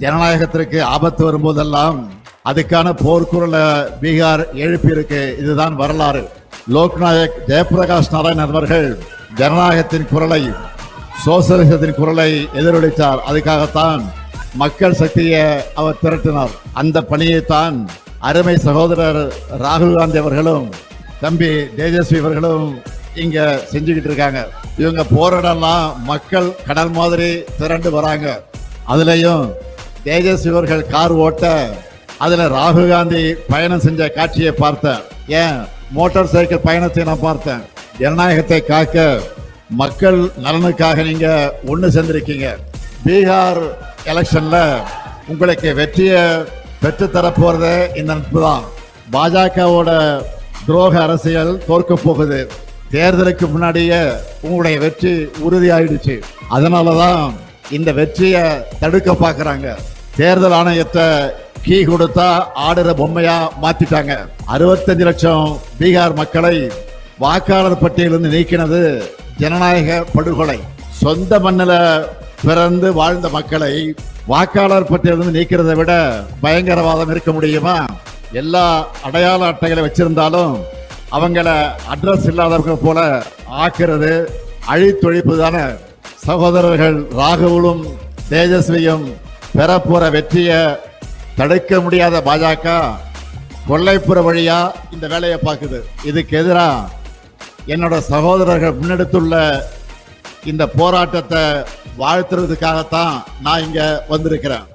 ஜனநாயகத்திற்கு ஆபத்து வரும்போதெல்லாம் அதுக்கான போர்க்குரலை பீகார் எழுப்பியிருக்கு. இதுதான் வரலாறு. லோக்நாயக் ஜெயபிரகாஷ் நாராயணன் அவர்கள் ஜனநாயகத்தின் குரலை, சோசலிசத்தின் குரலை எதிரொலித்தார். அதுக்காகத்தான் மக்கள் சக்தியை அவர் திரட்டினார். அந்த பணியைத்தான் அருமை சகோதரர் ராகுல் காந்தி அவர்களும் தம்பி தேஜஸ்வி அவர்களும் இங்க செஞ்சுக்கிட்டு இருக்காங்க. இவங்க போராடலாம் மக்கள் கடல் மாதிரி திரண்டு வராங்க. அதுலயும் தேஜஸ்வி அவர்கள் கார் ஓட்ட அதுல ராகுல் காந்தி பயணம் செஞ்ச காட்சியை பார்த்தேன். ஏன் மோட்டார் சைக்கிள் பயணத்தை நான் பார்த்தேன். ஜனநாயகத்தை காக்க மக்கள் நலனுக்காக நீங்க ஒண்ணு சேர்ந்திருக்கீங்க. பீகார் எலெக்ஷன்ல உங்களுக்கு வெற்றியை பெற்று தரப்போறது இந்த நட்பு தான். பாஜகவோட துரோக அரசியல் தோற்க போகுது. தேர்தலுக்கு முன்னாடியே உங்களுடைய வெற்றி உறுதியாயிடுச்சு. அதனாலதான் இந்த வெற்றியை தடுக்க பார்க்கறாங்க. தேர்தல் ஆணையத்தை கீ கொடுத்தா ஆடுற பொம்மையா மாத்திட்டாங்க. 65 லட்சம் பீகார் மக்களை வாக்காளர் பட்டியலிருந்து நீக்கினது ஜனநாயக படுகொலை. சொந்த மண்ணில் பிறந்து வாழ்ந்த மக்களை வாக்காளர் பட்டியலிருந்து நீக்கிறதை விட பயங்கரவாதம் இருக்க முடியுமா? எல்லா அடையாள அட்டைகளை வச்சிருந்தாலும் அவங்கள அட்ரஸ் இல்லாதவர்கள் போல ஆக்குறது அழித்தொழிப்பு தானே. சகோதரர்கள் ராகுலும் தேஜஸ்வியும் பெறப்போற வெற்றியை தடுக்க முடியாத பாஜக கொல்லைப்புற வழியா இந்த வேலையை பார்க்குது. இதுக்கு எதிராக என்னோட சகோதரர்கள் முன்னெடுத்துள்ள இந்த போராட்டத்தை வாழ்த்துறதுக்காகத்தான் நான் இங்க வந்திருக்கிறேன்.